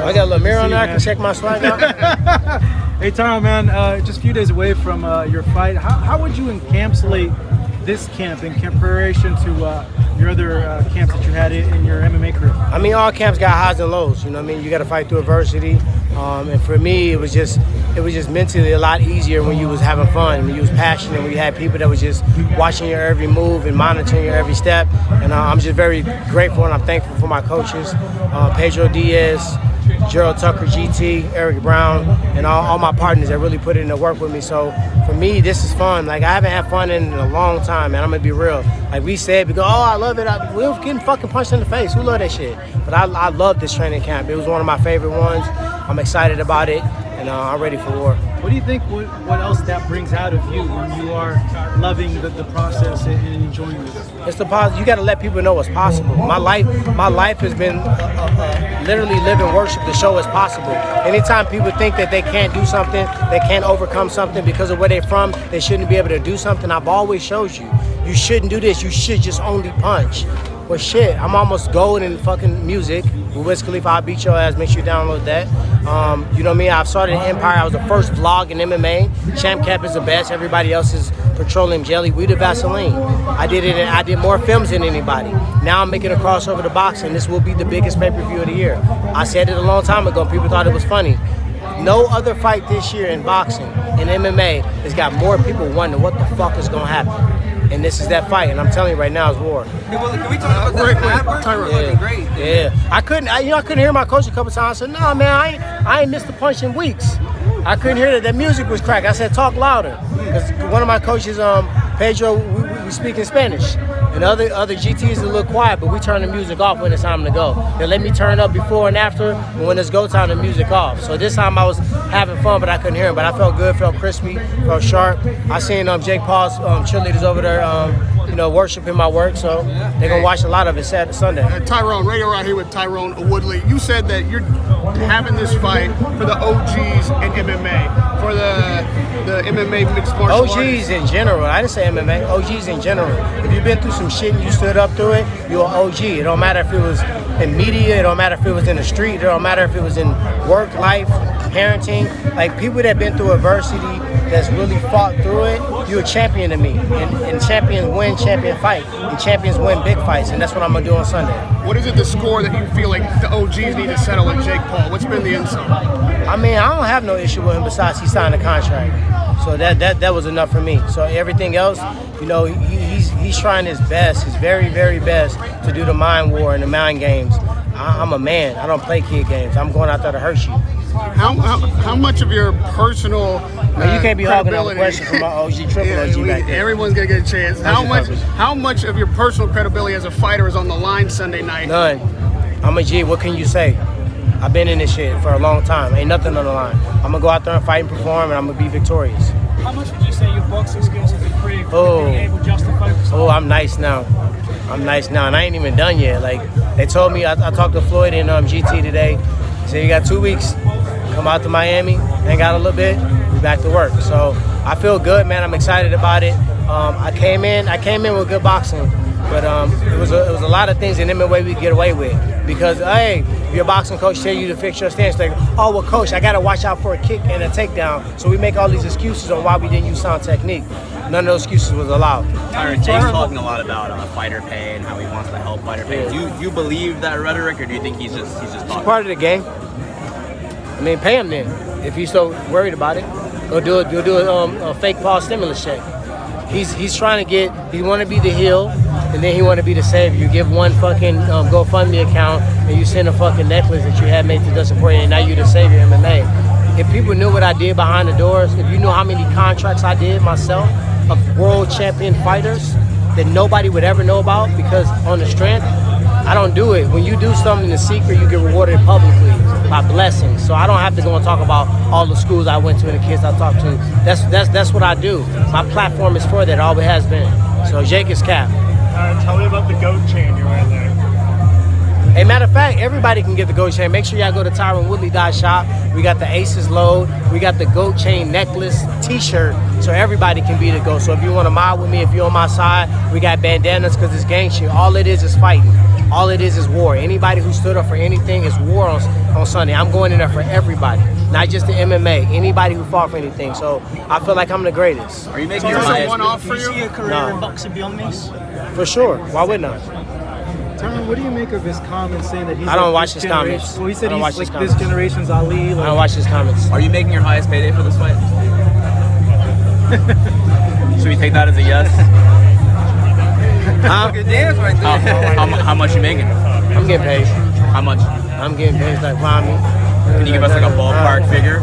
I got a little mirror on there. I can check my swag out. Hey, Tyron, man, just a few days away from your fight. How would you encapsulate this camp in comparison to your other camps that you had in your MMA career? I mean, all camps got highs and lows. You know what I mean? You got to fight through adversity. And for me, it was just mentally a lot easier when you was having fun, when you was passionate, when you had people that was just watching your every move and monitoring your every step. And I'm just very grateful and I'm thankful for my coaches, Pedro Diaz, Gerald Tucker, GT, Eric Brown, and all my partners that really put in the work with me. So for me, this is fun. Like, I haven't had fun in a long time, man. I'm gonna be real. Like we said, we go, oh, I love it. We're getting fucking punched in the face. Who love that shit? But I love this training camp. It was one of my favorite ones. I'm excited about it, and I'm ready for war. What do you think? What else that brings out of you when you are loving the process and enjoying it? It's the positive. You got to let people know what's possible. My life has been literally live and worship the show as possible. Anytime people think that they can't do something, they can't overcome something because of where they're from, they shouldn't be able to do something. I've always showed you, you shouldn't do this. You should just only punch. Well, shit, I'm almost gold in fucking music. With Wiz Khalifa, I'll beat your ass. Make sure you download that. You know me, I've started an empire. I was the first vlog in MMA. Champ Cap is the best. Everybody else is petroleum jelly. We the Vaseline. I did more films than anybody. Now I'm making a crossover to boxing. This will be the biggest pay-per-view of the year. I said it a long time ago. People thought it was funny. No other fight this year in boxing, in MMA, has got more people wondering what the fuck is going to happen. And this is that fight, and I'm telling you right now, it's war. Can we talk about that? Yeah. Great. Yeah. I couldn't hear my coach a couple times. I said, no, man, I ain't missed a punch in weeks. I couldn't hear that music was cracked. I said, talk louder. Because one of my coaches, Pedro, we speak in Spanish. And other GTs is a little quiet, but we turn the music off when it's time to go. They let me turn up before and after, and when it's go time, the music off. So this time I was having fun, but I couldn't hear him. But I felt good, felt crispy, felt sharp. I seen Jake Paul's cheerleaders over there, worshiping my work. So they're gonna watch a lot of it Sunday. Tyron, right around here with Tyron Woodley. You said that you're having this fight for the OGs in MMA, for the MMA mixed martial arts. OGs in general. I didn't say MMA. OGs in general. If you've been through some shit and you stood up through it, you're an OG. It don't matter if it was in media. It don't matter if it was in the street. It don't matter if it was in work life, parenting. Like, people that been through adversity, that's really fought through it, you're a champion to me. And champions win champion fight. And champions win big fights. And that's what I'm going to do on Sunday. What is it, the score that you feel like the OGs need to settle with Jake Paul? What's been the insult? I mean, I don't have no issue with him besides he signed a contract. So that was enough for me. So everything else, he's trying his best, his very, very best to do the mind war and the mind games. I'm a man. I don't play kid games. I'm going out there to hurt you. How much of your personal Man, you can't be hogging on the question from my OG triple OG back there. Everyone's gonna get a chance. How much of your personal credibility as a fighter is on the line Sunday night? None. I'm a G. What can you say? I've been in this shit for a long time. Ain't nothing on the line. I'm gonna go out there and fight and perform, and I'm gonna be victorious. How much would you say your boxing skills have improved from being able just to focus on? Oh, I'm nice now. And I ain't even done yet. Like, they told me, I talked to Floyd and GT today. He said, you got 2 weeks. Come out to Miami, hang out a little bit, be back to work. So I feel good, man. I'm excited about it. I came in with good boxing, but it was a lot of things in MMA we could get away with. Because, hey, your boxing coach tell you to fix your stance. Like, oh, well, coach, I got to watch out for a kick and a takedown. So we make all these excuses on why we didn't use sound technique. None of those excuses was allowed. Tyron, Jake's talking a lot about fighter pay and how he wants to help fighter pay. Yeah. Do you believe that rhetoric, or do you think he's just talking? It's part of the game. I mean, pay him then. If he's so worried about it, go do a fake Paul stimulus check. He's trying to get. He want to be the heel, and then he want to be the savior. You give one fucking GoFundMe account, and you send a fucking necklace that you had made to Dustin Poirier, and now you the savior of MMA. If people knew what I did behind the doors, if you knew how many contracts I did myself of world champion fighters that nobody would ever know about, because on the strength, I don't do it. When you do something in secret, you get rewarded publicly by blessings. So I don't have to go and talk about all the schools I went to and the kids I talked to. That's what I do. My platform is for that. Always has been. So Jake is cap. Tell me about the goat chain you're wearing there. Hey, matter of fact, everybody can get the goat chain. Make sure y'all go to TyronWoodley.shop. We got the Aces load. We got the goat chain necklace t-shirt, so everybody can be the goat. So if you want to mob with me, if you're on my side, we got bandanas because it's gang shit. All it is fighting. all it is war. Anybody who stood up for anything is war on Sunday. I'm going in there for everybody, not just the MMA. Anybody who fought for anything. So I feel like I'm the greatest. Are you making Is your this a highest? one-off Do for you see you? a career No. in boxing beyond this? For sure. Why wouldn't I? Tyron, what do you make of his comments saying that he's I don't like watch this his generation- comments. Well, he I said don't watch he's his like this comments. generation's Ali. I Like, don't watch his comments. Are you making your highest payday for this fight? Should we take that as a yes? Huh? Good dance right there. How much you making? I'm getting paid. How much? I'm getting paid like Tommy. Can you give us like a ballpark figure?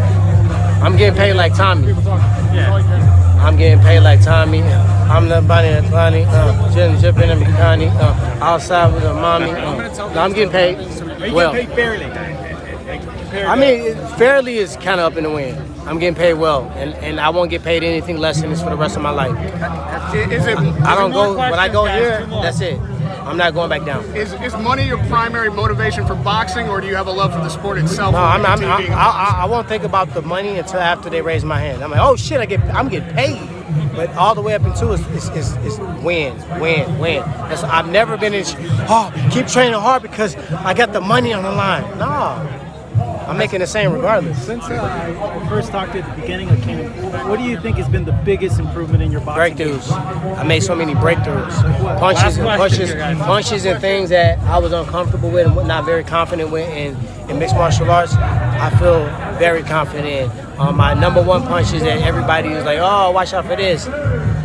I'm getting paid like Tommy. I'm getting paid like Tommy. I'm the bunny and bunny. Jipping and Connie. Outside with a mommy. No, I'm getting paid well. paid fairly. I mean, fairly is kind of up in the wind. I'm getting paid well, and I won't get paid anything less than this for the rest of my life. Is it? I don't go when I go here. That's it. I'm not going back down. Is money your primary motivation for boxing, or do you have a love for the sport itself? No, when I'm, you're I'm, competing? I won't think about the money until after they raise my hand. I'm like, oh shit, I'm getting paid. But all the way up into is win. That's, I've never been in. Oh, keep training hard because I got the money on the line. No, I'm making the same regardless. Since I first talked at the beginning of camp, what do you think has been the biggest improvement in your boxing? Breakthroughs. I made so many breakthroughs. Punches and things that I was uncomfortable with and not very confident with in mixed martial arts. I feel very confident in. My number one punch is that everybody is like, oh, watch out for this.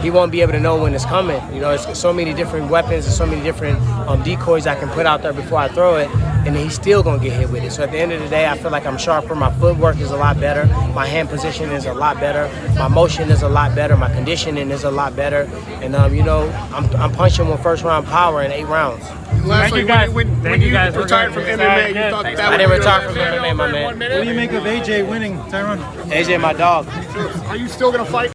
He won't be able to know when it's coming. You know, it's so many different weapons and so many different decoys I can put out there before I throw it, and he's still gonna get hit with it. So at the end of the day, I feel like I'm sharper. My footwork is a lot better. My hand position is a lot better. My motion is a lot better. My conditioning is a lot better. And you know, I'm punching with first round power in 8 rounds. Lastly, you guys. when Thank you you guys. retired from MMA, you thought that I would didn't be retire your from last- MMA, my man. What do you make of AJ winning, Tyron? AJ, my dog. Are you still gonna fight?